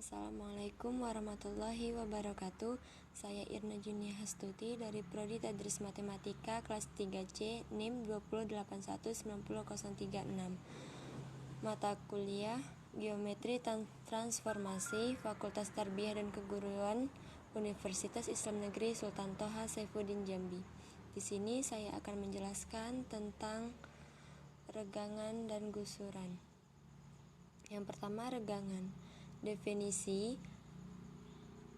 Assalamualaikum warahmatullahi wabarakatuh. Saya Irna Junia Hastuti dari Prodi Tadris Matematika kelas 3C NIM 208190036. Mata kuliah Geometri Transformasi Fakultas Tarbiyah dan Keguruan Universitas Islam Negeri Sultan Toha Saifuddin Jambi. Di sini saya akan menjelaskan tentang regangan dan gusuran. Yang pertama, regangan. Definisi: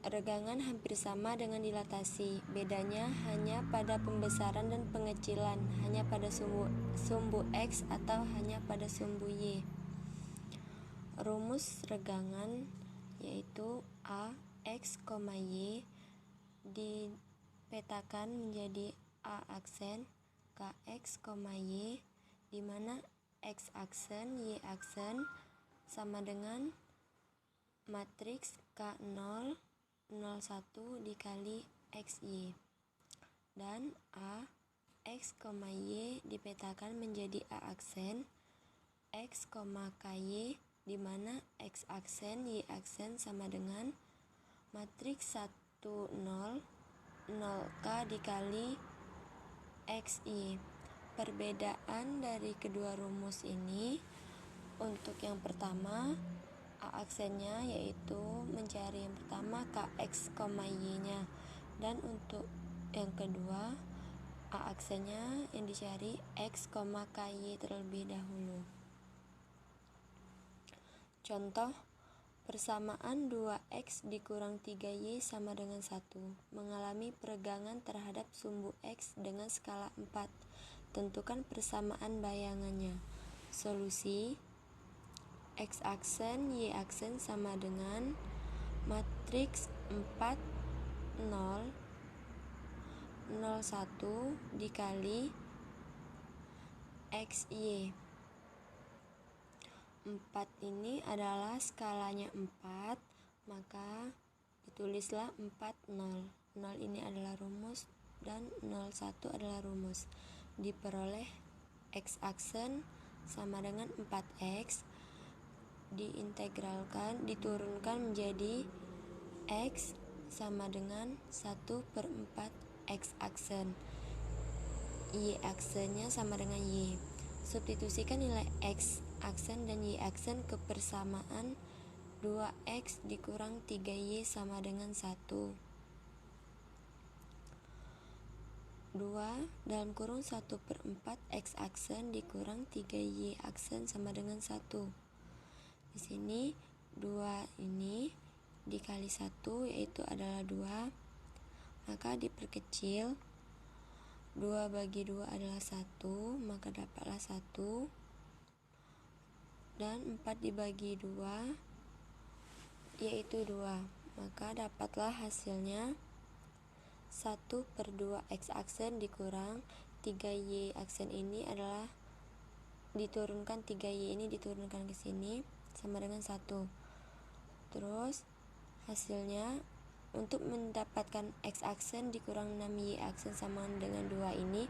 regangan hampir sama dengan dilatasi, bedanya hanya pada pembesaran dan pengecilan, hanya pada sumbu X atau hanya pada sumbu Y. Rumus regangan yaitu A X, Y dipetakan menjadi A aksen KX, Y, di mana X aksen Y aksen sama dengan matriks K0 01 dikali XY, dan A X, Y dipetakan menjadi A aksen X, KY, di mana X aksen Y aksen sama dengan matriks 1 0 0K dikali XY. Perbedaan dari kedua rumus ini, untuk yang pertama A aksennya yaitu mencari yang pertama KX, Y nya, dan untuk yang kedua A aksennya yang dicari X, KY terlebih dahulu. Contoh: persamaan 2X dikurang 3Y sama dengan 1 mengalami peregangan terhadap sumbu X dengan skala 4. Tentukan persamaan bayangannya. Solusi: X aksen Y aksen sama dengan matriks 4 0 0 1 dikali XY. 4 ini adalah skalanya 4, maka ditulislah 4 0. 0 ini adalah rumus dan 0 1 adalah rumus. Diperoleh X aksen sama dengan 4X, diintegralkan, diturunkan menjadi X sama dengan 1/4 X aksen. Y aksennya sama dengan Y. Substitusikan nilai X aksen dan Y aksen ke persamaan 2X dikurang 3Y sama dengan 1. 2 dalam kurung 1/4 X aksen dikurang 3Y aksen sama dengan 1. Di sini 2 ini dikali 1 yaitu adalah 2, maka diperkecil. 2 bagi 2 adalah 1, maka dapatlah 1, dan 4 dibagi 2 yaitu 2, maka dapatlah hasilnya 1/2 X aksen dikurang 3Y aksen ini adalah diturunkan 3Y ini diturunkan ke sini sama dengan 1. Terus hasilnya untuk mendapatkan X aksen dikurang 6Y aksen sama dengan 2 ini,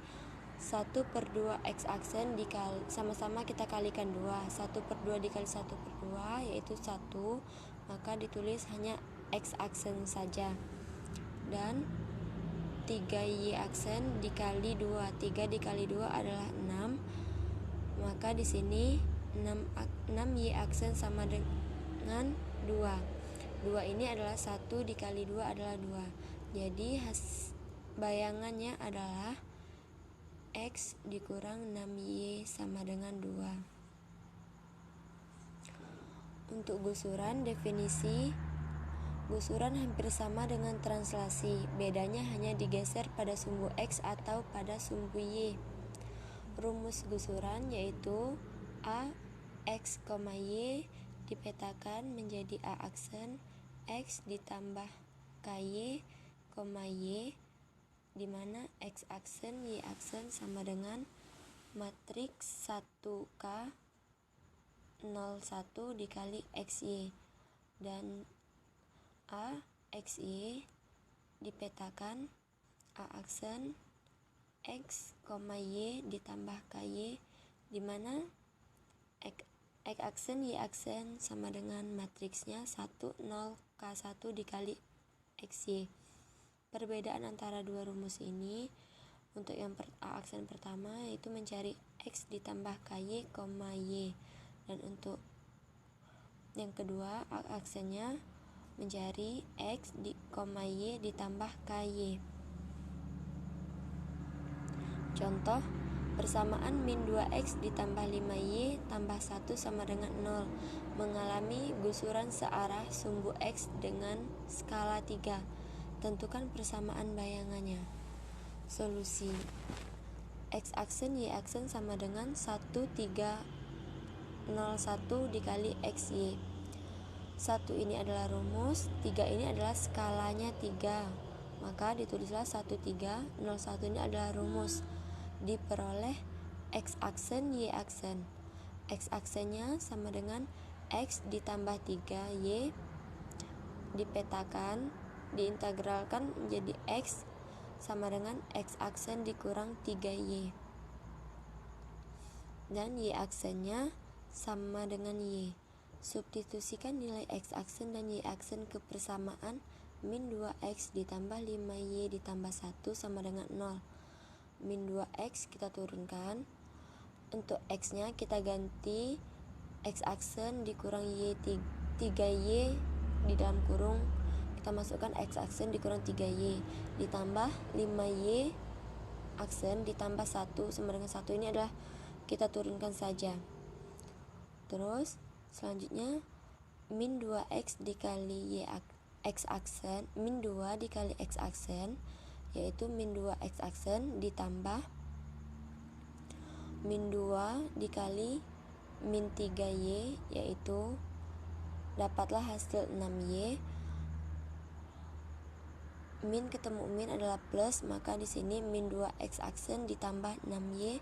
1/2 X aksen dikali, sama-sama kita kalikan 2. 1/2 dikali 1/2 yaitu 1, maka ditulis hanya X aksen saja. Dan 3Y aksen dikali 2. 3 dikali 2 adalah 6, maka di sini 6Y aksen sama dengan 2. 2 ini adalah 1 dikali 2 adalah 2. Jadi bayangannya adalah X dikurang 6Y sama dengan 2. Untuk gusuran, definisi: gusuran hampir sama dengan translasi, bedanya hanya digeser pada sumbu X atau pada sumbu Y. Rumus gusuran yaitu A X, Y dipetakan menjadi A aksen X ditambah KY, Y, di mana X aksen Y aksen sama dengan matriks 1K 01 dikali XY, dan A XY dipetakan A aksen X, Y ditambah KY, di mana X aksen Y aksen sama dengan matriksnya 1, 0, K1 dikali XY. Perbedaan antara dua rumus ini, untuk yang A aksen pertama yaitu mencari X ditambah KY, Y. Dan untuk yang kedua A aksennya mencari X Y ditambah KY. Contoh, persamaan min 2X ditambah 5Y tambah 1 sama dengan 0 mengalami gusuran searah sumbu X dengan skala 3. Tentukan persamaan bayangannya. Solusi: X aksen Y aksen sama dengan 1, 3, 0, 1 dikali XY. 1 ini adalah rumus, 3 ini adalah skalanya 3. Maka ditulislah 1, 3, 0, 1 ini adalah rumus. Diperoleh X aksen Y aksen. X aksennya sama dengan X ditambah 3Y, dipetakan, diintegralkan menjadi X sama dengan X aksen dikurang 3Y. Dan Y aksennya sama dengan Y. Substitusikan nilai X aksen dan Y aksen ke persamaan min 2X ditambah 5Y ditambah 1 sama dengan 0. Min 2X kita turunkan. Untuk X nya kita ganti X aksen dikurang Y 3Y di dalam kurung, kita masukkan X aksen dikurang 3Y ditambah 5Y aksen ditambah 1 sama dengan 1. Ini adalah kita turunkan saja. Terus selanjutnya min 2X dikali X aksen, min 2 dikali X aksen yaitu min 2X aksen ditambah min 2 dikali min 3Y yaitu dapatlah hasil 6Y. Min ketemu min adalah plus, maka di sini min 2X aksen ditambah 6Y.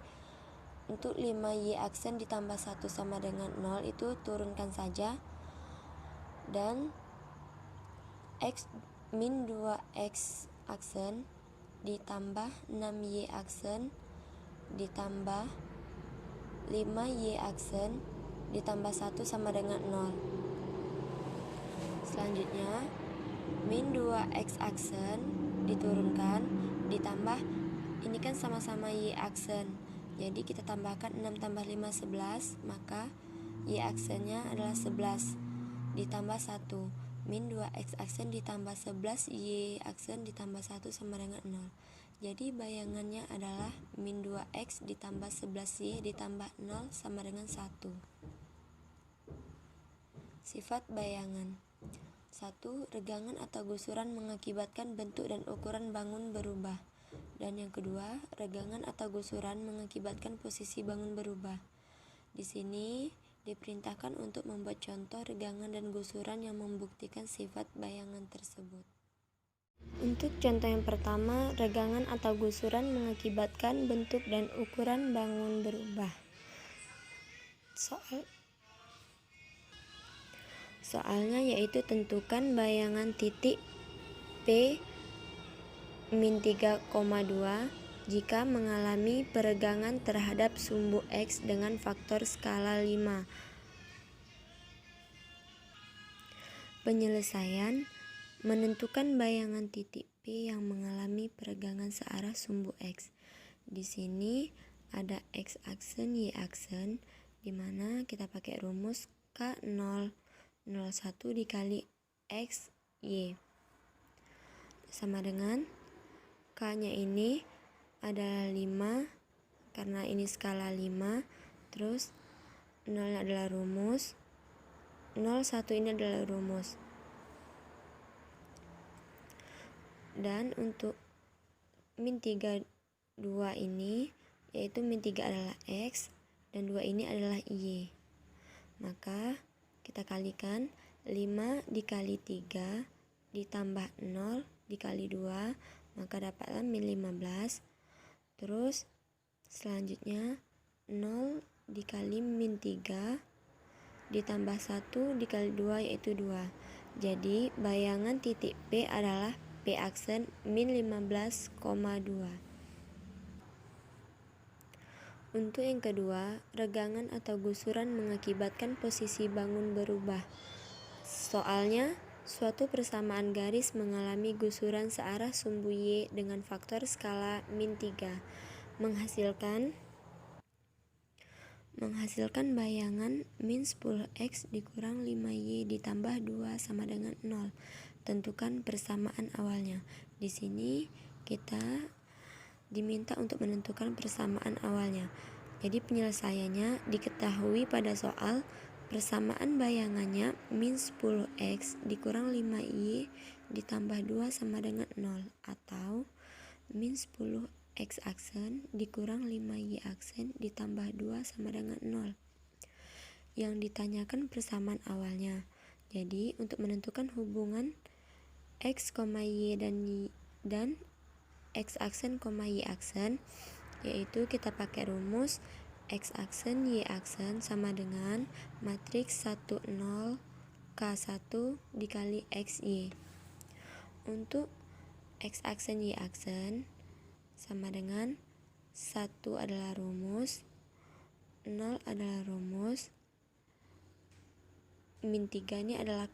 Untuk 5Y aksen ditambah 1 sama dengan 0 itu turunkan saja. Dan X min 2X aksen ditambah 6Y aksen ditambah 5Y aksen ditambah 1 sama dengan 0. Selanjutnya min 2X aksen diturunkan ditambah, ini kan sama-sama Y aksen, jadi kita tambahkan 6 tambah 5 11, maka Y aksennya adalah 11 ditambah 1. Min 2X aksen ditambah 11 Y aksen ditambah 1 sama dengan 0. Jadi bayangannya adalah min 2X ditambah 11Y ditambah 0 sama dengan 1. Sifat bayangan. 1. Regangan atau gusuran mengakibatkan bentuk dan ukuran bangun berubah. Dan yang kedua, regangan atau gusuran mengakibatkan posisi bangun berubah. Di sini diperintahkan untuk membuat contoh regangan dan gusuran yang membuktikan sifat bayangan tersebut. Untuk contoh yang pertama, regangan atau gusuran mengakibatkan bentuk dan ukuran bangun berubah. Soalnya yaitu tentukan bayangan titik P min 3,2 jika mengalami peregangan terhadap sumbu X dengan faktor skala 5. Penyelesaian: menentukan bayangan titik P yang mengalami peregangan searah sumbu X. Di sini ada X aksen Y aksen, di mana kita pakai rumus K0 01 dikali X Y sama dengan K-nya ini adalah 5 karena ini skala 5, terus 0 adalah rumus, 01 ini adalah rumus. Dan untuk min 3 2 ini yaitu min 3 adalah X dan 2 ini adalah Y. Maka kita kalikan 5 dikali 3 ditambah 0 dikali 2, maka dapatlah min 15. Terus selanjutnya 0 dikali min 3 ditambah 1 dikali 2 yaitu 2. Jadi bayangan titik P adalah P aksen min 15,2. Untuk yang kedua, regangan atau gusuran mengakibatkan posisi bangun berubah. Soalnya, suatu persamaan garis mengalami gusuran searah sumbu Y dengan faktor skala min 3, menghasilkan bayangan min 10x dikurang 5y ditambah 2 sama dengan 0. Tentukan persamaan awalnya. Di sini kita diminta untuk menentukan persamaan awalnya. Jadi penyelesaiannya diketahui pada soal persamaan bayangannya min 10x dikurang 5y ditambah 2 sama dengan 0, atau min 10x aksen dikurang 5y aksen ditambah 2 sama dengan 0. Yang ditanyakan persamaan awalnya. Jadi untuk menentukan hubungan x, y dan x aksen, y aksen, yaitu kita pakai rumus x aksen, y aksen sama dengan matriks 1 0 K1 dikali xy. Untuk x aksen, y aksen sama dengan 1 adalah rumus, 0 adalah rumus, min 3 ini adalah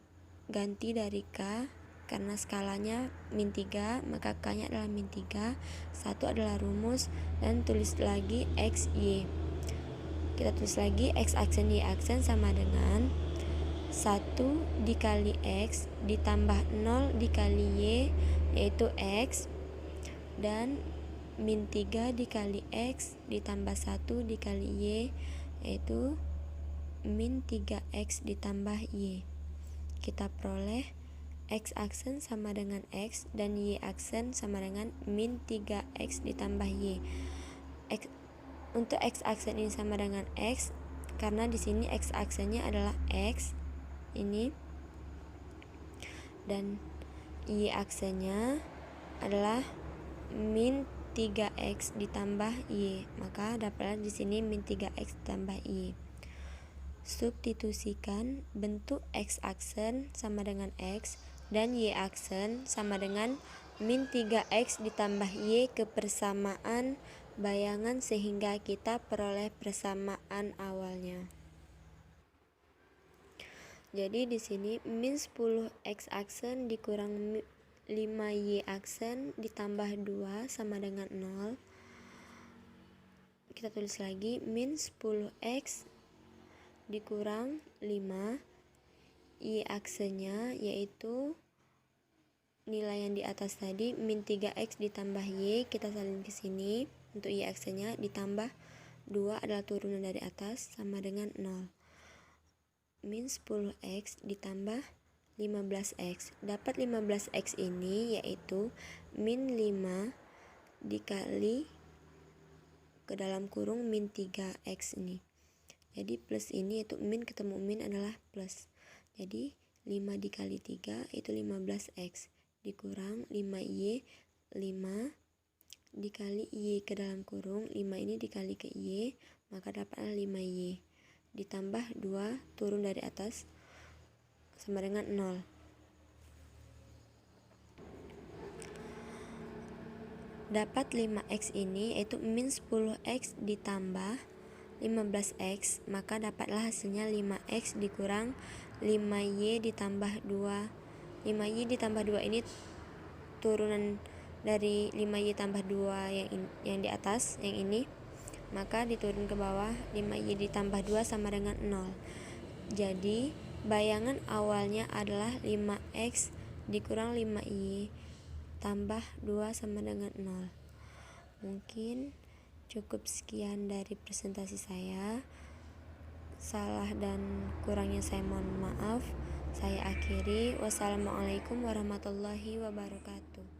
ganti dari K. Karena skalanya min 3, maka K-nya adalah min 3. 1 adalah rumus, dan tulis lagi X, Y. Kita tulis lagi X aksen, Y aksen sama dengan 1 dikali X ditambah 0 dikali Y, yaitu X, dan min 3 dikali X ditambah 1 dikali Y, yaitu min 3X ditambah Y. Kita peroleh X aksen sama dengan X dan Y aksen sama dengan min 3X ditambah Y. Untuk X aksen ini sama dengan X karena di sini X aksennya adalah X ini, dan Y aksennya adalah min 3X ditambah Y, maka dapatlah di sini min 3X ditambah Y. Substitusikan bentuk X aksen sama dengan X dan Y aksen sama dengan min 3X ditambah Y ke persamaan bayangan sehingga kita peroleh persamaan awalnya. Jadi di sini min 10X aksen dikurang 5Y aksen ditambah 2 sama dengan 0. Kita tulis lagi min 10X dikurang 5 Y aksennya yaitu nilai yang di atas tadi min 3X ditambah Y, kita salin ke sini. Untuk Y aksennya ditambah 2 adalah turunan dari atas sama dengan 0. Min 10X ditambah 15X. Dapat 15X ini yaitu min 5 dikali ke dalam kurung min 3X ini. Jadi plus ini yaitu min ketemu min adalah plus. Jadi 5 dikali 3 itu 15X dikurang 5Y, 5 dikali Y ke dalam kurung 5 ini dikali ke Y, maka dapatlah 5Y ditambah 2 turun dari atas sama dengan 0. Dapat 5X ini yaitu min 10X ditambah 15X, maka dapatlah hasilnya 5X dikurang 5Y ditambah 2. 5Y ditambah 2 ini turunan dari 5Y tambah 2 yang di atas, yang ini, maka diturun ke bawah 5Y ditambah 2 sama dengan 0. Jadi bayangan awalnya adalah 5X dikurang 5Y tambah 2 sama dengan 0. Mungkin cukup sekian dari presentasi saya. Salah dan kurangnya saya mohon maaf. Saya akhiri. Wassalamualaikum warahmatullahi wabarakatuh.